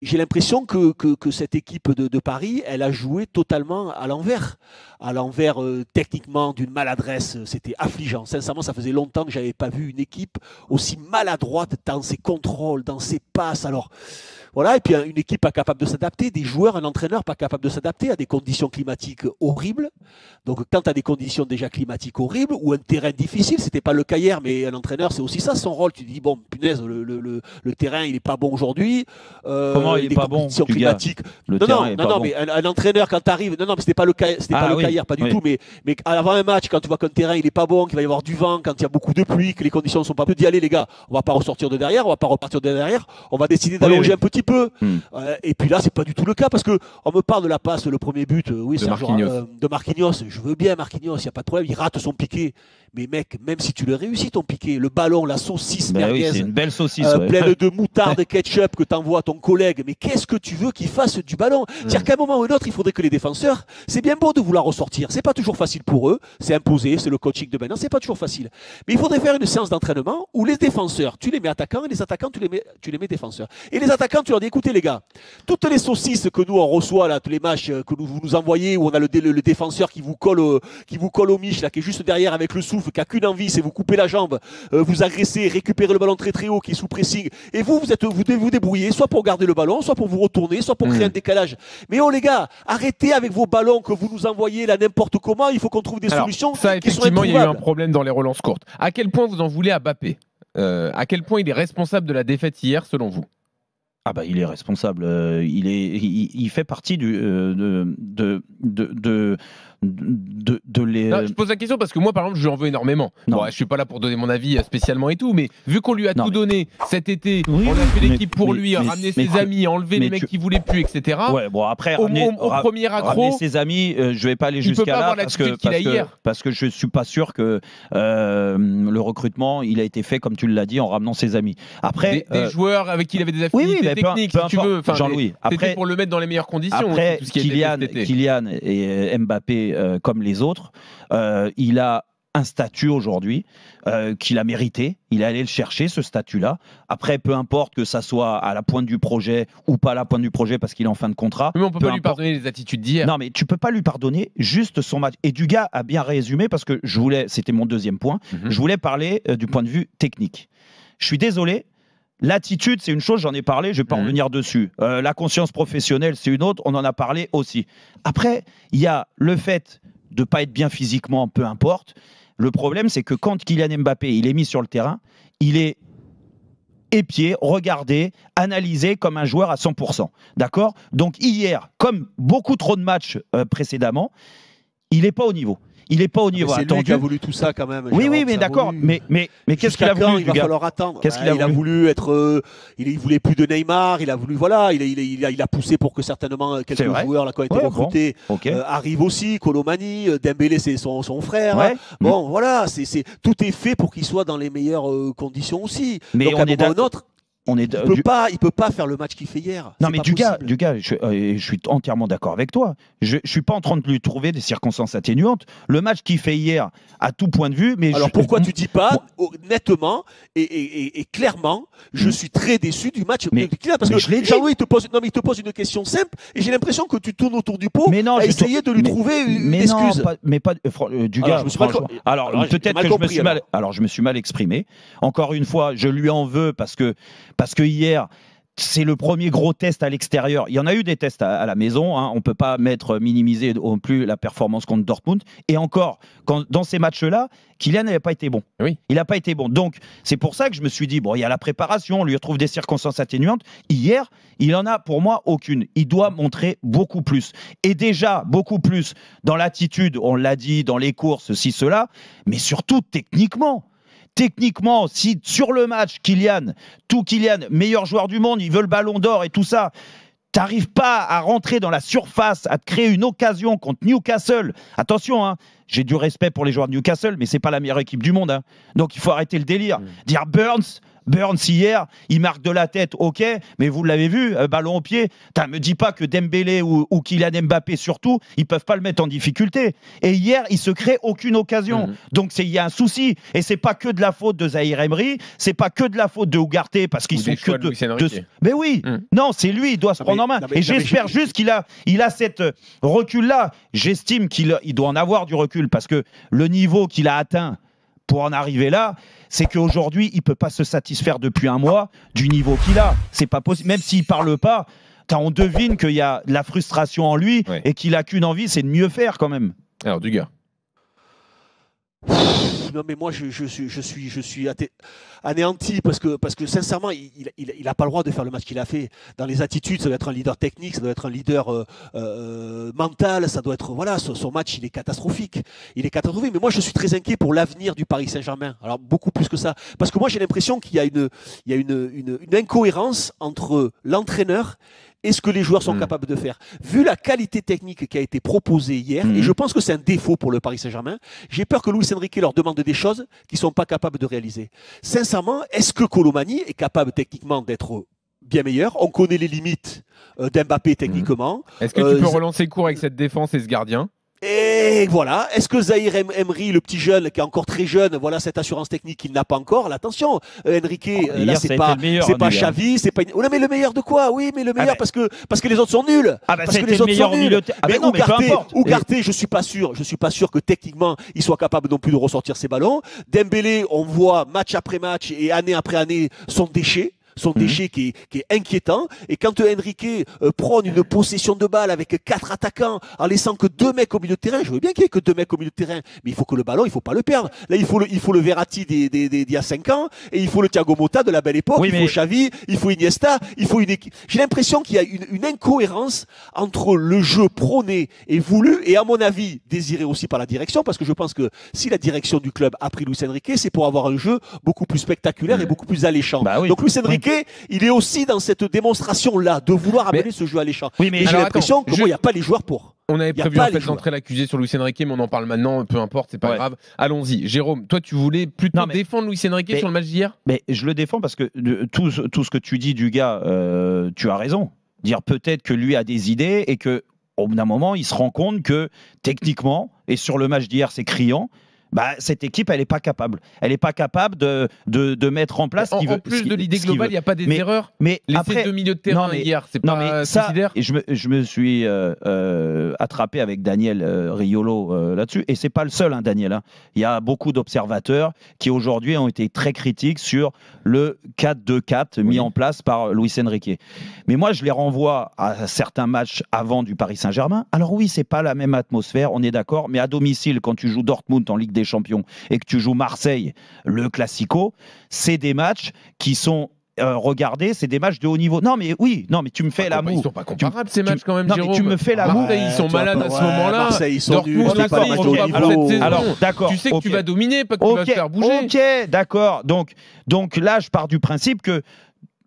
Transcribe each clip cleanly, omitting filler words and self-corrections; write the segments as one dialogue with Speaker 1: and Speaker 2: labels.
Speaker 1: j'ai l'impression que cette équipe de Paris, elle a joué totalement à l'envers. À l'envers, techniquement, d'une maladresse, c'était affligeant. Sincèrement, ça faisait longtemps que je n'avais pas vu une équipe aussi maladroite dans ses contrôles, dans ses passes. Alors, voilà, et puis une équipe pas capable de s'adapter, des joueurs, un entraîneur pas capable de s'adapter à des conditions climatiques horribles. Donc, quand tu as des conditions déjà climatiques horribles ou un terrain difficile, c'était pas le cas hier, mais un entraîneur, c'est aussi ça son rôle. Tu te dis, bon, punaise, le terrain, il est pas bon aujourd'hui.
Speaker 2: Comment il est pas bon,
Speaker 1: conditions climatiques.
Speaker 2: Le
Speaker 1: non,
Speaker 2: terrain
Speaker 1: non,
Speaker 2: est
Speaker 1: non,
Speaker 2: pas
Speaker 1: non,
Speaker 2: bon.
Speaker 1: mais un entraîneur, quand tu arrives, non, non, mais c'était pas le cas, hier, pas du tout, mais avant un match, quand tu vois qu'un terrain, il est pas bon, qu'il va y avoir du vent, quand il y a beaucoup de pluie, que les conditions ne sont pas bonnes, d'y aller, les gars, on va pas ressortir de derrière, on va pas repartir de derrière, on va décider d'allonger un petit peu. Et puis là, c'est pas du tout le cas, parce que on me parle de la passe, le premier but, oui, c'est de Marquinhos. Je veux bien Marquinhos, il n'y a pas de problème, il rate son piqué. Mais mec, même si tu le réussis ton piqué, le ballon, la saucisse merguez,
Speaker 2: c'est une belle saucisse,
Speaker 1: pleine de moutarde et ketchup que t'envoies à ton collègue, mais qu'est-ce que tu veux qu'il fasse du ballon? C'est-à-dire qu'à un moment ou un autre, il faudrait que les défenseurs, c'est bien beau de vouloir ressortir, c'est pas toujours facile pour eux, c'est imposé, c'est le coaching de maintenant, c'est pas toujours facile. Mais il faudrait faire une séance d'entraînement où les défenseurs, tu les mets attaquants, et les attaquants, tu les mets défenseurs. Et les attaquants, tu leur dis, écoutez les gars, toutes les saucisses que nous on reçoit là, tous les matchs que vous nous envoyez, où on a le défenseur qui vous colle au miche, là, qui est juste derrière avec le souffle, qui a qu'une envie, c'est vous couper la jambe, vous agresser, récupérer le ballon très très haut, qui est sous pressing, et vous devez vous débrouiller, soit pour garder le ballon, soit pour vous retourner, soit pour créer un décalage. Mais oh les gars, arrêtez avec vos ballons que vous nous envoyez là n'importe comment, il faut qu'on trouve des solutions
Speaker 3: ça,
Speaker 1: qui sont
Speaker 3: effectivement, il y a eu un
Speaker 1: introuvables.
Speaker 3: problème dans les relances courtes. À quel point vous en voulez à Mbappé? À quel point il est responsable de la défaite hier, selon vous?
Speaker 2: Ah bah il est responsable. Il fait partie les.
Speaker 3: Non, je pose la question parce que moi, par exemple, je lui en veux énormément. Bon, je suis pas là pour donner mon avis spécialement et tout, mais vu qu'on lui a tout donné cet été, on a fait l'équipe pour lui, ramener ses amis, enlever les mecs qui voulaient plus, etc.
Speaker 2: Ouais, bon après,
Speaker 3: au premier accro,
Speaker 2: ramener ses amis, je vais pas aller jusqu'à là parce que je suis pas sûr que le recrutement, il a été fait comme tu l'as dit en ramenant ses amis. Après,
Speaker 3: des joueurs avec qui il avait des affinités techniques, si tu veux.
Speaker 2: Jean-Louis.
Speaker 3: C'était pour le mettre dans les meilleures conditions.
Speaker 2: Après,
Speaker 3: tout ce qui
Speaker 2: Kylian et Mbappé, comme les autres, il a un statut aujourd'hui qu'il a mérité. Il est allé le chercher, ce statut-là. Après, peu importe que ça soit à la pointe du projet ou pas à la pointe du projet parce qu'il est en fin de contrat.
Speaker 3: Mais on peut pas lui pardonner les attitudes d'hier.
Speaker 2: Non, mais tu peux pas lui pardonner juste son match. Et Dugas a bien résumé parce que c'était mon deuxième point, je voulais parler du point de vue technique. Je suis désolé. L'attitude, c'est une chose, j'en ai parlé, je ne vais pas revenir dessus. La conscience professionnelle, c'est une autre, on en a parlé aussi. Après, il y a le fait de ne pas être bien physiquement, peu importe. Le problème, c'est que quand Kylian Mbappé il est mis sur le terrain, il est épié, regardé, analysé comme un joueur à 100%. D'accord? Donc hier, comme beaucoup trop de matchs précédemment, il n'est pas au niveau. Il n'est pas au niveau attendu.
Speaker 1: C'est lui qui a voulu tout ça quand même.
Speaker 2: Oui, mais d'accord. Mais qu'est-ce qu'il a voulu?
Speaker 1: Il va falloir attendre.
Speaker 2: Qu'est-ce qu'il a
Speaker 1: voulu?
Speaker 2: voulu
Speaker 1: être. Il voulait plus de Neymar. Il a voulu. Voilà. Il a poussé pour que certainement quelques joueurs là qui ont été recrutés arrivent aussi. Colomani, Dembélé, c'est son frère. Ouais. Bon, voilà. Tout est fait pour qu'il soit dans les meilleures conditions aussi.
Speaker 2: Mais
Speaker 1: donc, à un moment ou un autre. Il peut pas faire le match qu'il fait hier.
Speaker 2: Non mais Dugas, je suis entièrement d'accord avec toi. Je suis pas en train de lui trouver des circonstances atténuantes. Le match qu'il fait hier, à tout point de vue, mais
Speaker 1: alors pourquoi tu dis pas nettement et clairement, je suis très déçu du match parce que Jean-Louis il te pose une question simple et j'ai l'impression que tu tournes autour du pot à essayer de lui trouver une excuse.
Speaker 2: Dugas. Alors peut-être que je me suis mal exprimé. Encore une fois, je lui en veux parce que hier, c'est le premier gros test à l'extérieur. Il y en a eu des tests à la maison. On ne peut pas minimiser non plus la performance contre Dortmund. Et encore, dans ces matchs-là, Kylian n'avait pas été bon.
Speaker 3: Oui.
Speaker 2: Il n'a pas été bon. Donc, c'est pour ça que je me suis dit, bon, il y a la préparation, on lui retrouve des circonstances atténuantes. Hier, il n'en a pour moi aucune. Il doit montrer beaucoup plus. Et déjà, beaucoup plus dans l'attitude, on l'a dit, dans les courses, cela, mais surtout techniquement. Techniquement, si sur le match, Kylian, meilleur joueur du monde, il veut le ballon d'or et tout ça, t'arrives pas à rentrer dans la surface, à te créer une occasion contre Newcastle. Attention, j'ai du respect pour les joueurs de Newcastle, mais c'est pas la meilleure équipe du monde. Donc il faut arrêter le délire. Dire Burns, Burns hier, il marque de la tête, ok, mais vous l'avez vu, ballon au pied. Me dis pas que Dembélé ou Kylian Mbappé surtout, ils peuvent pas le mettre en difficulté. Et hier, il se crée aucune occasion. Donc il y a un souci. Et c'est pas que de la faute de Zahir Emery, c'est pas que de la faute de Ugarte parce qu'ils sont que de. Mais oui, non, c'est lui, il doit se prendre en main. Et j'espère juste qu'il a cette recul-là. J'estime qu'il doit en avoir du recul parce que le niveau qu'il a atteint pour en arriver là, c'est qu'aujourd'hui, il ne peut pas se satisfaire depuis un mois du niveau qu'il a. C'est pas possible. Même s'il ne parle pas, on devine qu'il y a de la frustration en lui et qu'il n'a qu'une envie, c'est de mieux faire quand même.
Speaker 3: Alors, Dugas.
Speaker 1: Non mais moi je suis anéanti parce que sincèrement il n'a pas le droit de faire le match qu'il a fait. Dans les attitudes, ça doit être un leader technique, ça doit être un leader mental, ça doit être voilà, son match il est catastrophique. Mais moi je suis très inquiet pour l'avenir du Paris Saint-Germain. Alors beaucoup plus que ça, parce que moi j'ai l'impression qu'il y a une incohérence entre l'entraîneur et ce que les joueurs sont capables de faire. Vu la qualité technique qui a été proposée hier, et je pense que c'est un défaut pour le Paris Saint-Germain, j'ai peur que Luis Enrique leur demande des choses qu'ils ne sont pas capables de réaliser. Sincèrement, est-ce que Colomani est capable techniquement d'être bien meilleur? On connaît les limites d'Mbappé techniquement.
Speaker 3: Est-ce que tu peux relancer court avec cette défense et ce gardien?
Speaker 1: Et voilà, est-ce que Zahir Emery, le petit jeune, qui est encore très jeune, voilà cette assurance technique qu'il n'a pas encore? Là, attention, Enrique, là c'est pas Xavi, c'est pas. Oh, non, mais le meilleur de quoi? Oui, mais le meilleur parce que les autres sont nuls. Parce que les autres sont nuls. Mais Ugarte, je suis pas sûr que techniquement il soit capable non plus de ressortir ses ballons. Dembélé, on voit match après match et année après année son déchet qui est inquiétant. Et quand Enrique prône une possession de balle avec 4 attaquants en laissant que 2 mecs au milieu de terrain, je veux bien qu'il y ait que 2 mecs au milieu de terrain, mais il faut que le ballon, il faut pas le perdre. Là, il faut le Verratti d'il y a 5 ans, et il faut le Thiago Motta de la belle époque, il faut Xavi, il faut Iniesta, il faut une équipe. J'ai l'impression qu'il y a une incohérence entre le jeu prôné et voulu, et à mon avis, désiré aussi par la direction, parce que je pense que si la direction du club a pris Luis Enrique, c'est pour avoir un jeu beaucoup plus spectaculaire et beaucoup plus alléchant. Donc Luis Enrique, il est aussi dans cette démonstration-là de vouloir amener ce jeu alléchant. Oui, mais j'ai l'impression qu'il n'y a pas les joueurs pour.
Speaker 3: On avait prévu en fait d'entrer l'accusé sur Luis Enrique, mais on en parle maintenant, peu importe, c'est pas grave. Allons-y. Jérôme, toi tu voulais plutôt défendre Luis Enrique sur le match d'hier?
Speaker 2: Mais je le défends parce que tout ce que tu dis du gars, tu as raison. Dire peut-être que lui a des idées et que au bout d'un moment, il se rend compte que techniquement, et sur le match d'hier, c'est criant, cette équipe, elle n'est pas capable. Elle n'est pas capable de mettre en place.
Speaker 3: En plus de l'idée globale, il n'y a pas des erreurs. Mais après, 2 milieux de terrain hier, c'est pas suicidaire.
Speaker 2: Et je me suis attrapé avec Daniel Riolo là-dessus. Et c'est pas le seul, hein, Daniel. Il y a beaucoup d'observateurs qui aujourd'hui ont été très critiques sur le 4-2-4 mis en place par Luis Enrique. Mais moi, je les renvoie à certains matchs avant du Paris Saint-Germain. Alors oui, c'est pas la même atmosphère, on est d'accord. Mais à domicile, quand tu joues Dortmund en Ligue des Champions et que tu joues Marseille, le Classico, c'est des matchs qui sont regardez, c'est des matchs de haut niveau. Non mais tu me fais la moue.
Speaker 3: Ils sont pas comparables ces matchs quand même,
Speaker 2: Jérôme. Mais tu me fais la moue.
Speaker 3: Ils sont malades à ce moment-là.
Speaker 1: Marseille, ils sont nuls.
Speaker 3: Alors d'accord. Tu sais que tu vas dominer, pas que tu vas te faire bouger.
Speaker 2: Ok, d'accord. Donc là, je pars du principe que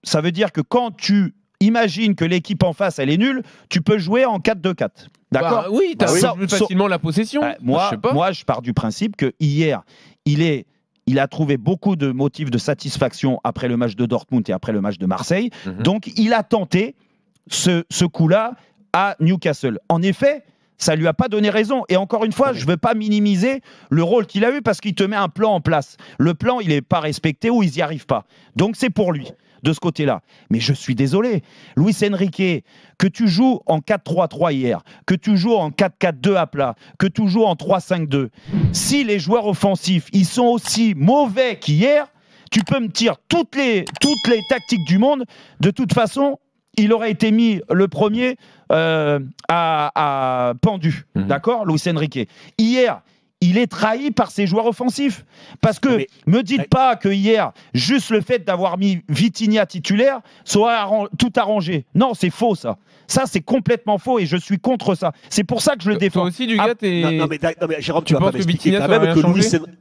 Speaker 2: ça veut dire que quand tu imagines que l'équipe en face, elle est nulle, tu peux jouer en 4-2-4. D'accord?
Speaker 3: Oui, tu as plus facilement la possession.
Speaker 2: Moi, je pars du principe que hier, il a trouvé beaucoup de motifs de satisfaction après le match de Dortmund et après le match de Marseille. Donc, il a tenté ce coup-là à Newcastle. En effet, ça ne lui a pas donné raison. Et encore une fois, je ne veux pas minimiser le rôle qu'il a eu parce qu'il te met un plan en place. Le plan, il n'est pas respecté ou ils n'y arrivent pas. Donc, c'est pour lui, de ce côté-là. Mais je suis désolé. Luis Enrique, que tu joues en 4-3-3 hier, que tu joues en 4-4-2 à plat, que tu joues en 3-5-2, si les joueurs offensifs, ils sont aussi mauvais qu'hier, tu peux me tirer toutes les tactiques du monde. De toute façon, il aurait été mis le premier à pendu. D'accord, Luis Enrique. Hier, il est trahi par ses joueurs offensifs. Parce que, me dites pas que hier, juste le fait d'avoir mis Vitinha titulaire, soit tout arrangé. Non, c'est faux ça. Ça, c'est complètement faux et je suis contre ça. C'est pour ça que je le défends.
Speaker 3: Toi aussi, du gars,
Speaker 1: non, mais Jérôme, tu vas pas m'expliquer quand même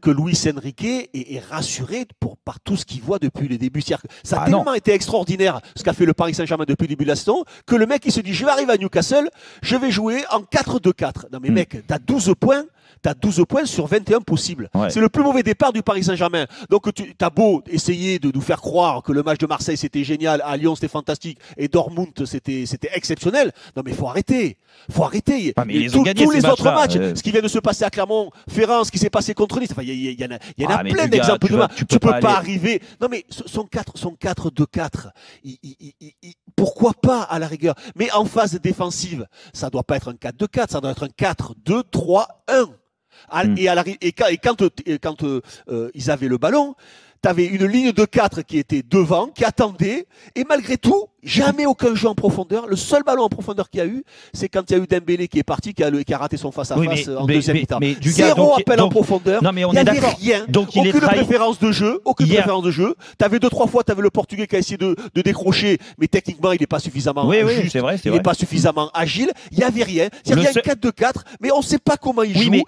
Speaker 1: que Luis Enrique est rassuré par tout ce qu'il voit depuis le début. Ça a tellement été extraordinaire ce qu'a fait le Paris Saint-Germain depuis le début de la saison que le mec, il se dit, je vais arriver à Newcastle, je vais jouer en 4-2-4. Non mais mec, t'as 12 points. Tu as 12 points sur 21 possibles.
Speaker 2: Ouais.
Speaker 1: C'est le plus mauvais départ du Paris Saint-Germain. Donc tu as beau essayer de nous faire croire que le match de Marseille c'était génial, à Lyon c'était fantastique et Dortmund c'était exceptionnel. Non mais faut arrêter. Faut arrêter.
Speaker 2: Ah, mais
Speaker 1: tous les autres matchs, ce qui vient de se passer à Clermont-Ferrand, ce qui s'est passé contre Nice, il y en a plein d'exemples de matchs. Tu peux pas arriver. Non mais son 4-2-4. Pourquoi pas à la rigueur? Mais en phase défensive, ça doit pas être un 4-2-4, ça doit être un 4-2-3-1. Et quand ils avaient le ballon, tu avais une ligne de 4 qui était devant, qui attendait, et malgré tout, jamais aucun jeu en profondeur. Le seul ballon en profondeur qu'il y a eu, c'est quand il y a eu Dembélé qui est parti, qui a raté son face-à-face en deuxième mi-temps. Zéro appel en profondeur.
Speaker 2: Non, mais on
Speaker 1: il
Speaker 2: est
Speaker 1: n'y avait
Speaker 2: d'accord.
Speaker 1: rien.
Speaker 2: Donc,
Speaker 1: aucune préférence de jeu. Aucune préférence de jeu. Tu avais 2-3 fois, tu avais le Portugais qui a essayé de décrocher, mais techniquement, il n'est pas suffisamment juste.
Speaker 2: C'est vrai,
Speaker 1: il n'est pas suffisamment agile. Il n'y avait rien. Il y a un 4-2-4, mais on ne sait pas comment il joue.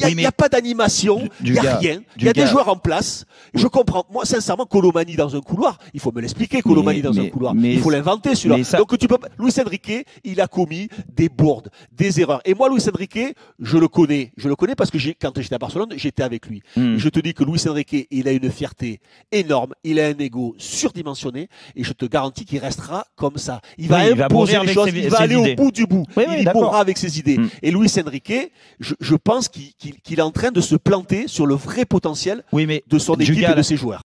Speaker 1: Il n'y a pas d'animation, il n'y a rien. Il y a des joueurs en place. Je comprends. Moi, sincèrement, Colomani dans un couloir, il faut me l'expliquer, Colomani dans un couloir. Il faut l'inventer, celui-là. Donc, Luis Enrique, il a commis des bourdes, des erreurs. Et moi, Luis Enrique, je le connais parce que quand j'étais à Barcelone, j'étais avec lui. Je te dis que Luis Enrique, il a une fierté énorme. Il a un ego surdimensionné. Et je te garantis qu'il restera comme ça. Il va imposer les choses. Il va aller au bout du bout. Il mourra avec ses idées. Et Luis Enrique, je pense qu'il est en train de se planter sur le vrai potentiel de son équipe et de ses joueurs.